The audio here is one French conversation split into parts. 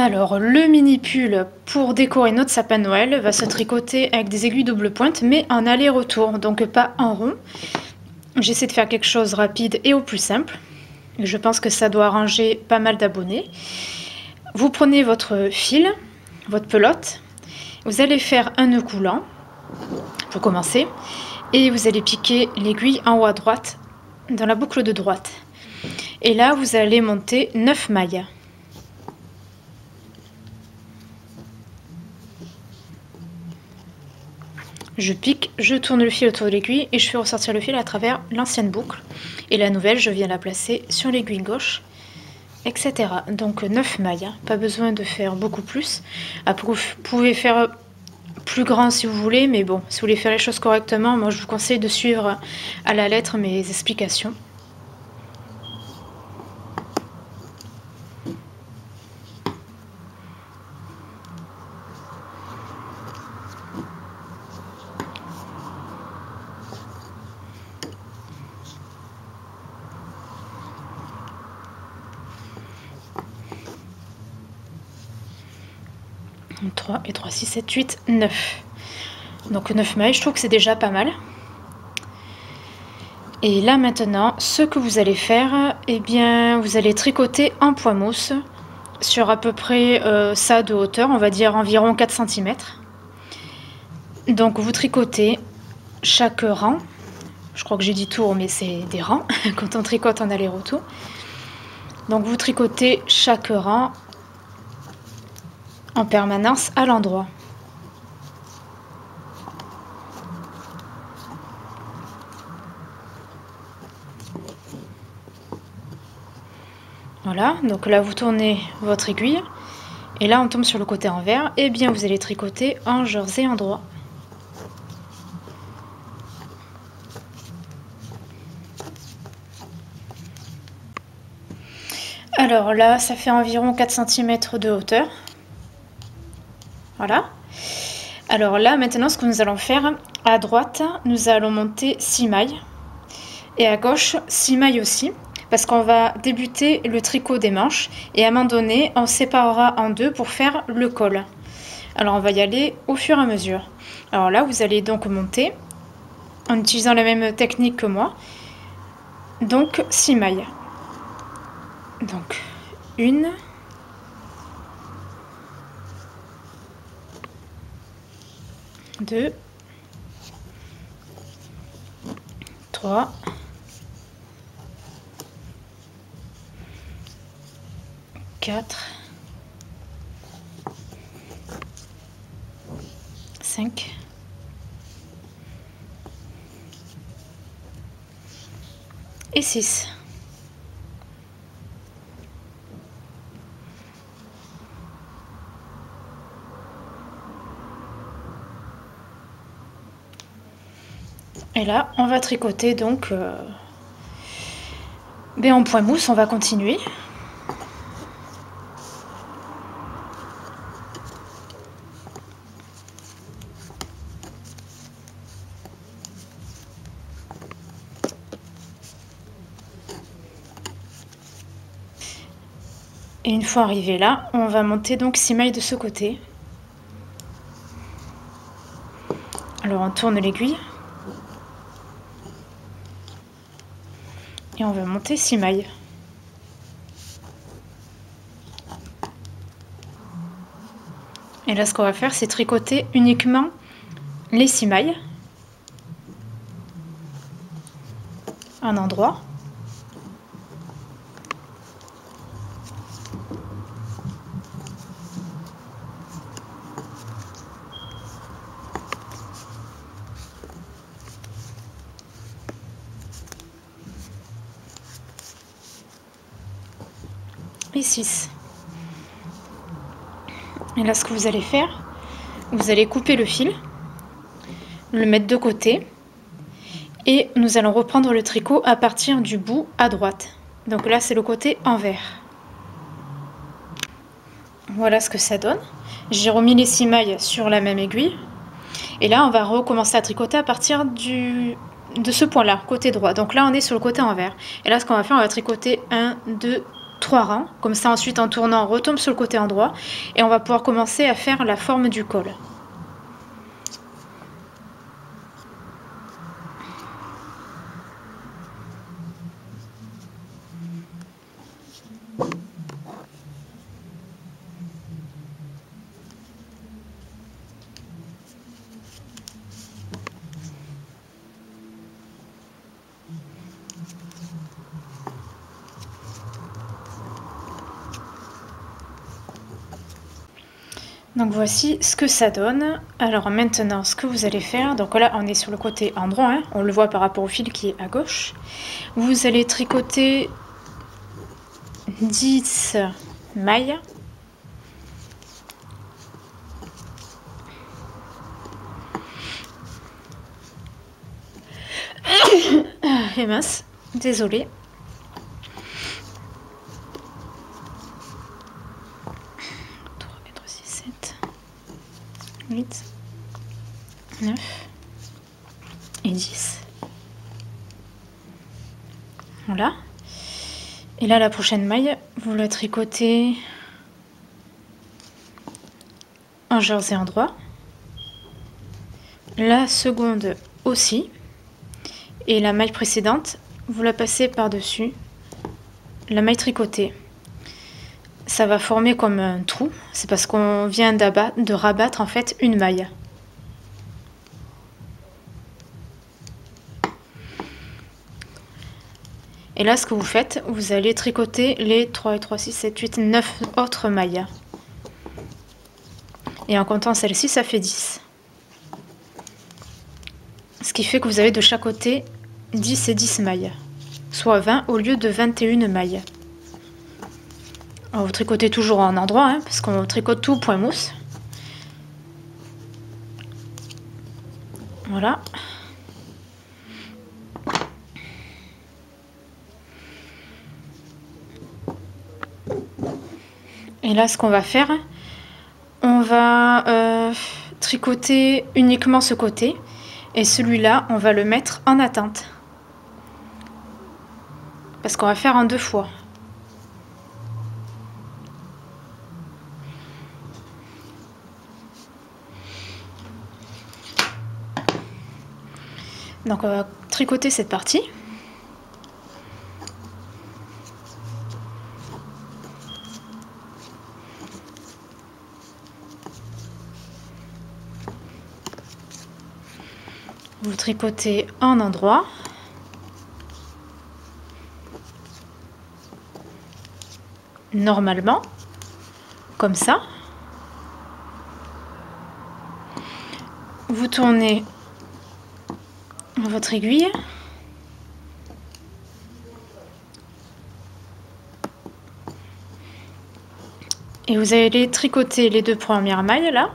Alors, le mini pull pour décorer notre sapin de Noël va se tricoter avec des aiguilles double pointe, mais en aller-retour, donc pas en rond. J'essaie de faire quelque chose rapide et au plus simple. Je pense que ça doit arranger pas mal d'abonnés. Vous prenez votre fil, votre pelote, vous allez faire un nœud coulant pour commencer, et vous allez piquer l'aiguille en haut à droite dans la boucle de droite. Et là, vous allez monter 9 mailles. Je pique, je tourne le fil autour de l'aiguille et je fais ressortir le fil à travers l'ancienne boucle. Et la nouvelle, je viens la placer sur l'aiguille gauche, etc. Donc 9 mailles, hein. Pas besoin de faire beaucoup plus. Après, vous pouvez faire plus grand si vous voulez, mais bon, si vous voulez faire les choses correctement, moi je vous conseille de suivre à la lettre mes explications. « 3 et 3, 6, 7, 8, 9. Donc 9 mailles, je trouve que c'est déjà pas mal. Et là maintenant, ce que vous allez faire, eh bien, vous allez tricoter en point mousse sur à peu près ça de hauteur, on va dire environ 4 cm. Donc vous tricotez chaque rang. Je crois que j'ai dit tour, mais c'est des rangs quand on tricote en aller-retour. Donc vous tricotez chaque rang en permanence à l'endroit. Voilà, donc là vous tournez votre aiguille et là on tombe sur le côté envers, et bien vous allez tricoter en jersey endroit. Alors là ça fait environ 4 cm de hauteur. Voilà. Alors là maintenant ce que nous allons faire, à droite nous allons monter 6 mailles et à gauche 6 mailles aussi, parce qu'on va débuter le tricot des manches et à un moment donné on séparera en deux pour faire le col. Alors on va y aller au fur et à mesure. Alors là vous allez donc monter en utilisant la même technique que moi, donc 6 mailles. Donc 1, 2, 3, 4, 5, et 6. Et là, on va tricoter donc en point mousse, on va continuer. Et une fois arrivé là, on va monter donc 6 mailles de ce côté. Alors on tourne l'aiguille. Et on va monter 6 mailles. Et là, ce qu'on va faire, c'est tricoter uniquement les 6 mailles. Un endroit. Et 6. Et là, ce que vous allez faire, vous allez couper le fil, le mettre de côté, et nous allons reprendre le tricot à partir du bout à droite. Donc là, c'est le côté envers. Voilà ce que ça donne. J'ai remis les 6 mailles sur la même aiguille. Et là, on va recommencer à tricoter à partir de ce point-là, côté droit. Donc là, on est sur le côté envers. Et là, ce qu'on va faire, on va tricoter 1, 2, 3 rangs. Comme ça, ensuite, en tournant, on retombe sur le côté endroit et on va pouvoir commencer à faire la forme du col. Donc voici ce que ça donne. Alors maintenant, ce que vous allez faire, donc là on est sur le côté endroit, hein, on le voit par rapport au fil qui est à gauche. Vous allez tricoter 10 mailles. Et mince, désolée. 8, 9 et 10. Voilà. Et là, la prochaine maille, vous la tricotez en jersey endroit. La seconde aussi. Et la maille précédente, vous la passez par-dessus la maille tricotée. Ça va former comme un trou, c'est parce qu'on vient de rabattre en fait une maille. Et là, ce que vous faites, vous allez tricoter les 3 et 3, 6, 7, 8, 9 autres mailles. Et en comptant celle-ci, ça fait 10. Ce qui fait que vous avez de chaque côté 10 et 10 mailles, soit 20 au lieu de 21 mailles. Alors, vous tricotez toujours en endroit, hein, parce qu'on tricote tout point mousse. Voilà. Et là, ce qu'on va faire, on va tricoter uniquement ce côté. Et celui-là, on va le mettre en attente. Parce qu'on va faire en 2 fois. Donc on va tricoter cette partie. Vous tricotez en endroit. Normalement, comme ça. Vous tournez votre aiguille. Et vous allez tricoter les 2 premières mailles là,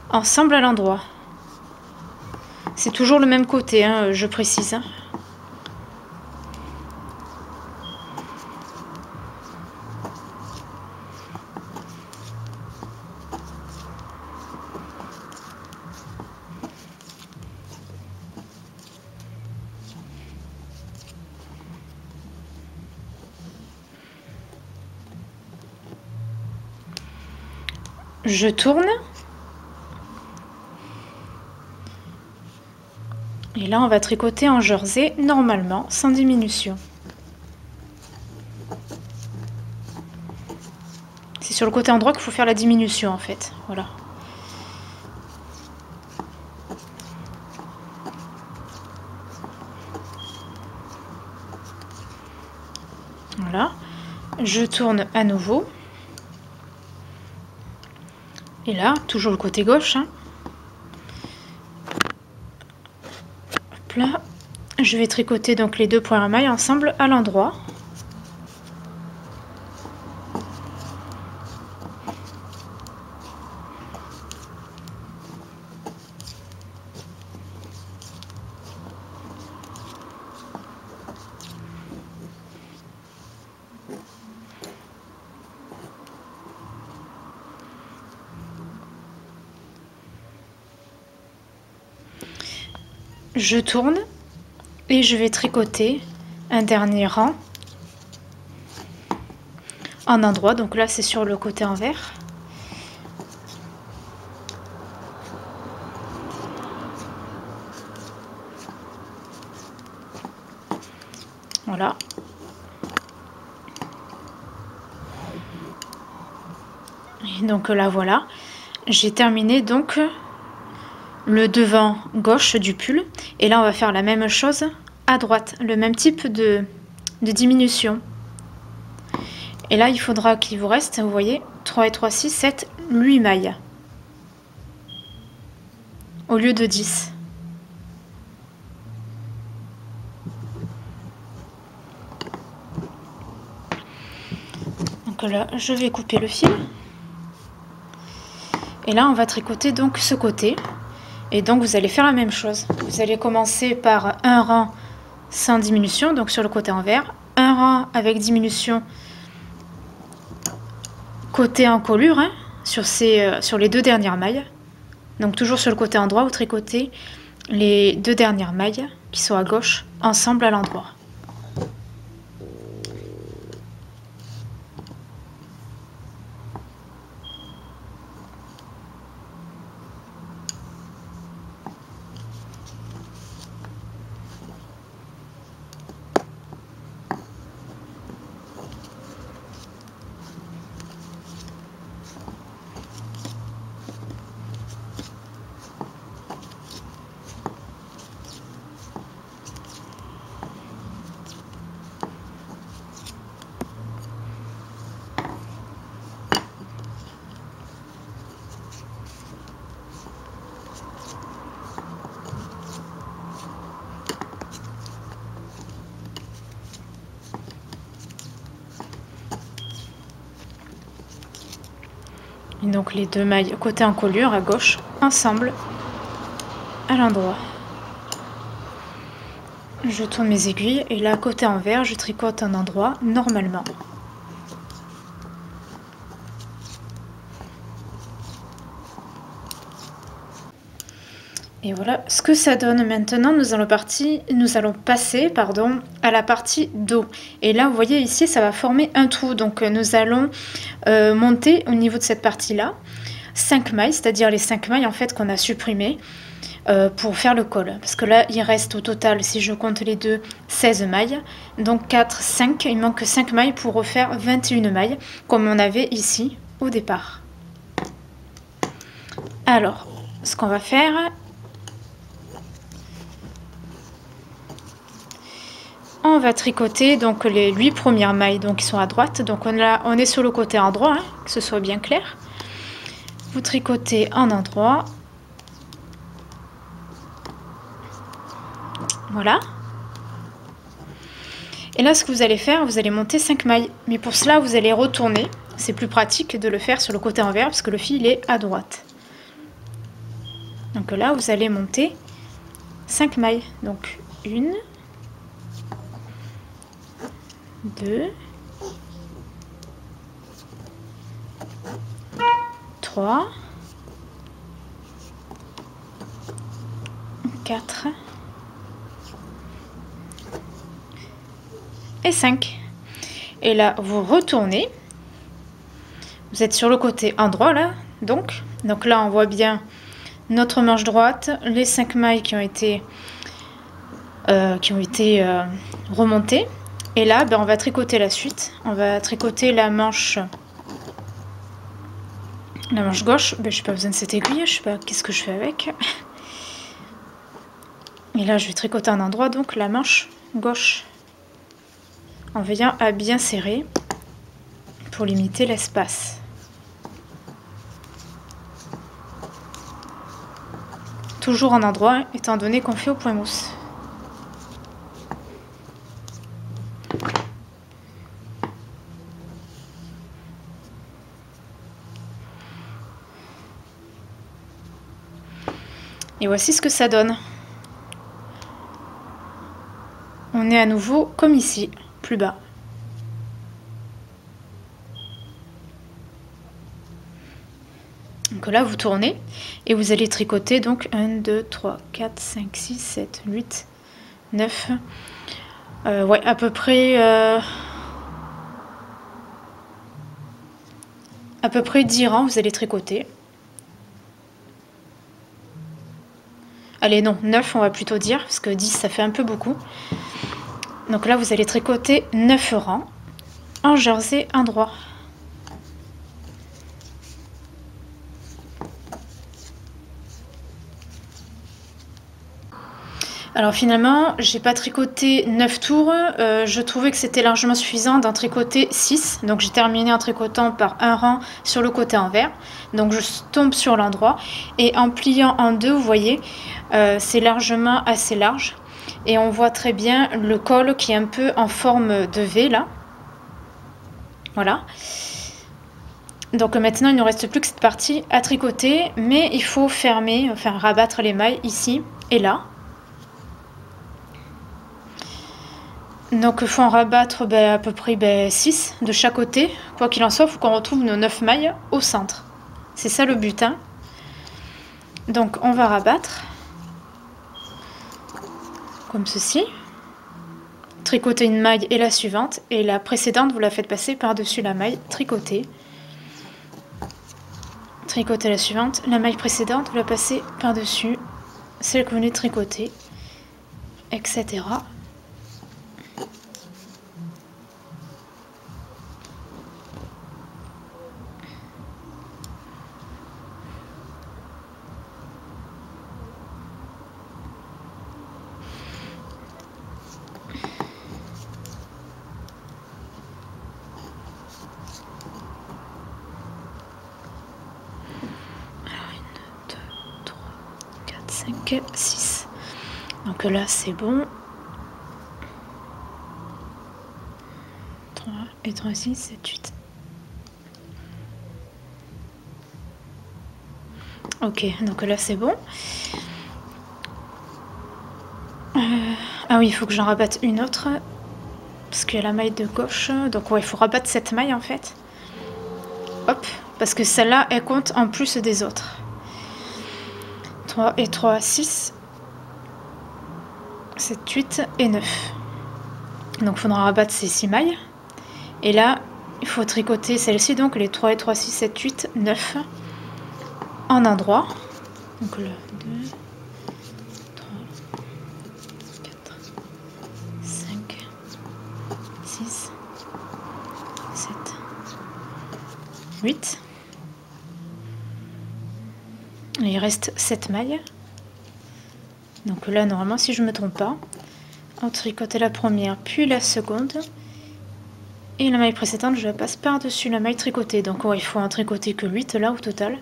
ensemble à l'endroit. C'est toujours le même côté, hein, je précise. Hein. Je tourne. Et là, on va tricoter en jersey normalement, sans diminution. C'est sur le côté endroit qu'il faut faire la diminution en fait. Voilà. Voilà. Je tourne à nouveau. Et là, toujours le côté gauche. Hein. Hop là. Je vais tricoter donc les 2 points à maille ensemble à l'endroit. Je tourne et je vais tricoter un dernier rang en endroit. Donc là, c'est sur le côté envers. Voilà. Et donc là, voilà. J'ai terminé donc le devant gauche du pull. Et là, on va faire la même chose à droite. Le même type de diminution. Et là, il faudra qu'il vous reste, vous voyez, 3 et 3, 6, 7, 8 mailles. Au lieu de 10. Donc là, je vais couper le fil. Et là, on va tricoter donc ce côté. Et donc, vous allez faire la même chose. Vous allez commencer par un rang sans diminution, donc sur le côté envers. Un rang avec diminution côté encolure, hein, sur les 2 dernières mailles. Donc, toujours sur le côté endroit, vous tricotez les 2 dernières mailles qui sont à gauche, ensemble à l'endroit. Et donc les 2 mailles côté encolure à gauche, ensemble à l'endroit. Je tourne mes aiguilles et là côté envers, je tricote un endroit normalement. Et voilà ce que ça donne. Maintenant, nous allons passer à la partie dos. Et là, vous voyez ici, ça va former un trou. Donc, nous allons monter au niveau de cette partie-là 5 mailles, c'est-à-dire les 5 mailles en fait qu'on a supprimées pour faire le col. Parce que là, il reste au total, si je compte les deux, 16 mailles. Donc 4, 5, il manque 5 mailles pour refaire 21 mailles, comme on avait ici au départ. Alors, ce qu'on va faire... On va tricoter donc les 8 premières mailles donc qui sont à droite. Donc on est sur le côté endroit, hein, que ce soit bien clair. Vous tricotez en endroit. Voilà. Et là, ce que vous allez faire, vous allez monter 5 mailles. Mais pour cela, vous allez retourner. C'est plus pratique de le faire sur le côté envers parce que le fil est à droite. Donc là, vous allez monter 5 mailles. Donc 1, 2, 3, 4 et 5. Et là, vous retournez. Vous êtes sur le côté endroit là, donc là, on voit bien notre manche droite, les 5 mailles qui ont été remontées. Et là, on va tricoter la suite. On va tricoter la manche gauche. Je n'ai pas besoin de cette aiguille. Je sais pas qu'est-ce que je fais avec. Et là, je vais tricoter un endroit, donc la manche gauche. En veillant à bien serrer pour limiter l'espace. Toujours en endroit, étant donné qu'on fait au point mousse. Et voici ce que ça donne. On est à nouveau comme ici, plus bas. Donc là, vous tournez et vous allez tricoter donc 1, 2, 3, 4, 5, 6, 7, 8, 9. Ouais, à peu près à peu près 10 rangs, vous allez tricoter. Allez, non, 9 on va plutôt dire, parce que 10 ça fait un peu beaucoup. Donc là, vous allez tricoter 9 rangs en jersey endroit. Alors finalement, j'ai pas tricoté 9 tours, je trouvais que c'était largement suffisant d'en tricoter 6. Donc j'ai terminé en tricotant par un rang sur le côté envers. Donc je tombe sur l'endroit et en pliant en deux, vous voyez, c'est largement assez large. Et on voit très bien le col qui est un peu en forme de V là. Voilà. Donc maintenant, il ne nous reste plus que cette partie à tricoter, mais il faut fermer, enfin rabattre les mailles ici et là. Donc il faut en rabattre à peu près 6 de chaque côté. Quoi qu'il en soit, il faut qu'on retrouve nos 9 mailles au centre. C'est ça le but. Hein. Donc on va rabattre. Comme ceci. Tricoter une maille et la suivante. Et la précédente, vous la faites passer par-dessus la maille tricotée. Tricoter la suivante. La maille précédente, vous la passez par-dessus celle que vous venez de tricoter. Etc. Alors 1, 2, 3, 4, 5, 6. Donc là c'est bon. 3 et 3, 6, 7, 8. Ok, donc là c'est bon. Ah oui, il faut que j'en rabatte une autre. Parce qu'il y a la maille de gauche. Donc ouais, il faut rabattre cette maille en fait. Hop, parce que celle-là, elle compte en plus des autres. 3 et 3, 6. 7, 8 et 9. Donc il faudra rabattre ces 6 mailles. Et là, il faut tricoter celle-ci, donc les 3 et 3, 6, 7, 8, 9 en endroit. Donc le 2, 3, 4, 5, 6, 7, 8. Et il reste 7 mailles. Donc là, normalement, si je ne me trompe pas, on tricote la première, puis la seconde. Et la maille précédente, je la passe par-dessus la maille tricotée. Donc ouais, il faut en tricoter que 8 là au total.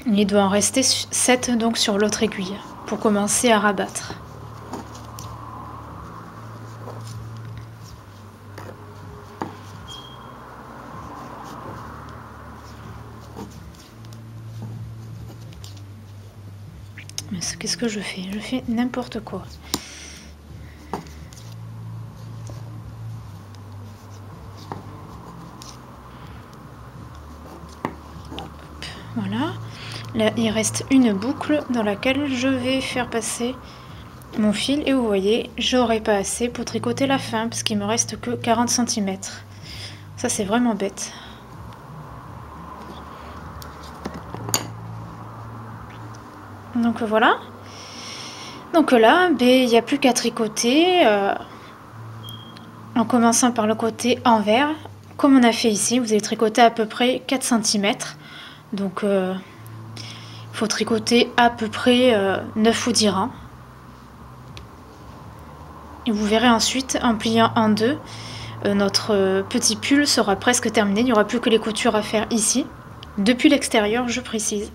Il doit en rester 7 donc sur l'autre aiguille pour commencer à rabattre. Mais qu'est-ce que je fais? Je fais n'importe quoi. Voilà. Là, il reste une boucle dans laquelle je vais faire passer mon fil. Et vous voyez, j'aurai pas assez pour tricoter la fin, parce qu'il me reste que 40 cm. Ça, c'est vraiment bête. Donc voilà. Donc là, il n'y a plus qu'à tricoter en commençant par le côté envers. Comme on a fait ici, vous allez tricoter à peu près 4 cm. Donc il faut tricoter à peu près 9 ou 10 rangs. Et vous verrez ensuite, en pliant en deux, notre petit pull sera presque terminé. Il n'y aura plus que les coutures à faire ici. Depuis l'extérieur, je précise.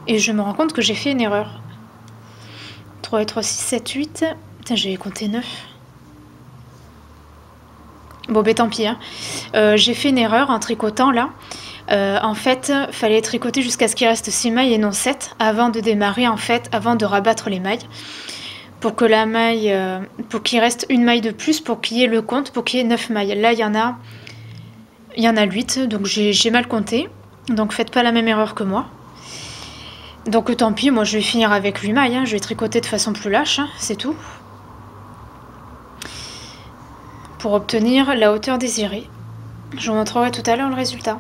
Et je me rends compte que j'ai fait une erreur. 3 et 3, 6, 7, 8. Putain, j'avais compté 9. Bon, tant pis. Hein. J'ai fait une erreur en tricotant là. En fait, fallait tricoter jusqu'à ce qu'il reste 6 mailles et non 7 avant de démarrer, en fait, avant de rabattre les mailles. Pour que la maille, pour qu'il reste une maille de plus, pour qu'il y ait le compte, pour qu'il y ait 9 mailles. Là, il y en a 8, donc j'ai mal compté. Donc faites pas la même erreur que moi. Donc tant pis, moi je vais finir avec 8 mailles, hein. Je vais tricoter de façon plus lâche, hein, c'est tout. Pour obtenir la hauteur désirée. Je vous montrerai tout à l'heure le résultat.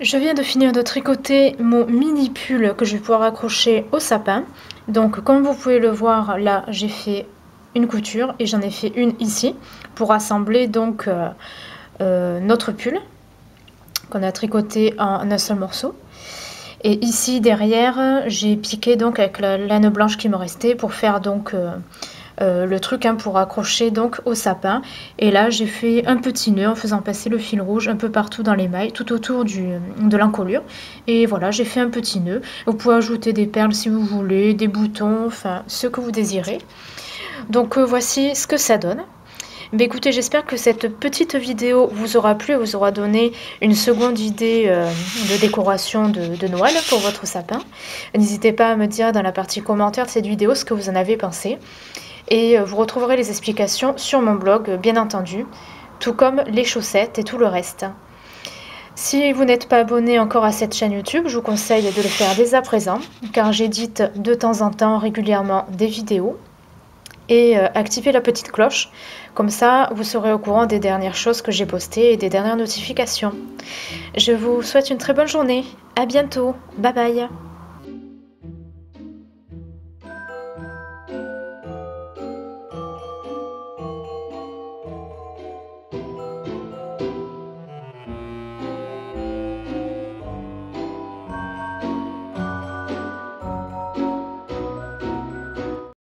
Je viens de finir de tricoter mon mini pull que je vais pouvoir accrocher au sapin. Donc comme vous pouvez le voir, là j'ai fait une couture et j'en ai fait une ici pour assembler donc notre pull qu'on a tricoté en un seul morceau. Et ici derrière j'ai piqué donc avec la laine blanche qui me restait pour faire donc le truc hein, pour accrocher donc au sapin. Et là j'ai fait un petit nœud en faisant passer le fil rouge un peu partout dans les mailles, tout autour de l'encolure. Et voilà, j'ai fait un petit nœud. Vous pouvez ajouter des perles si vous voulez, des boutons, enfin ce que vous désirez. Donc voici ce que ça donne. Mais écoutez, j'espère que cette petite vidéo vous aura plu et vous aura donné une seconde idée de décoration de Noël pour votre sapin. N'hésitez pas à me dire dans la partie commentaire de cette vidéo ce que vous en avez pensé. Et vous retrouverez les explications sur mon blog, bien entendu, tout comme les chaussettes et tout le reste. Si vous n'êtes pas abonné encore à cette chaîne YouTube, je vous conseille de le faire dès à présent, car j'édite de temps en temps régulièrement des vidéos. Et activez la petite cloche, comme ça vous serez au courant des dernières choses que j'ai postées et des dernières notifications. Je vous souhaite une très bonne journée, à bientôt, bye bye.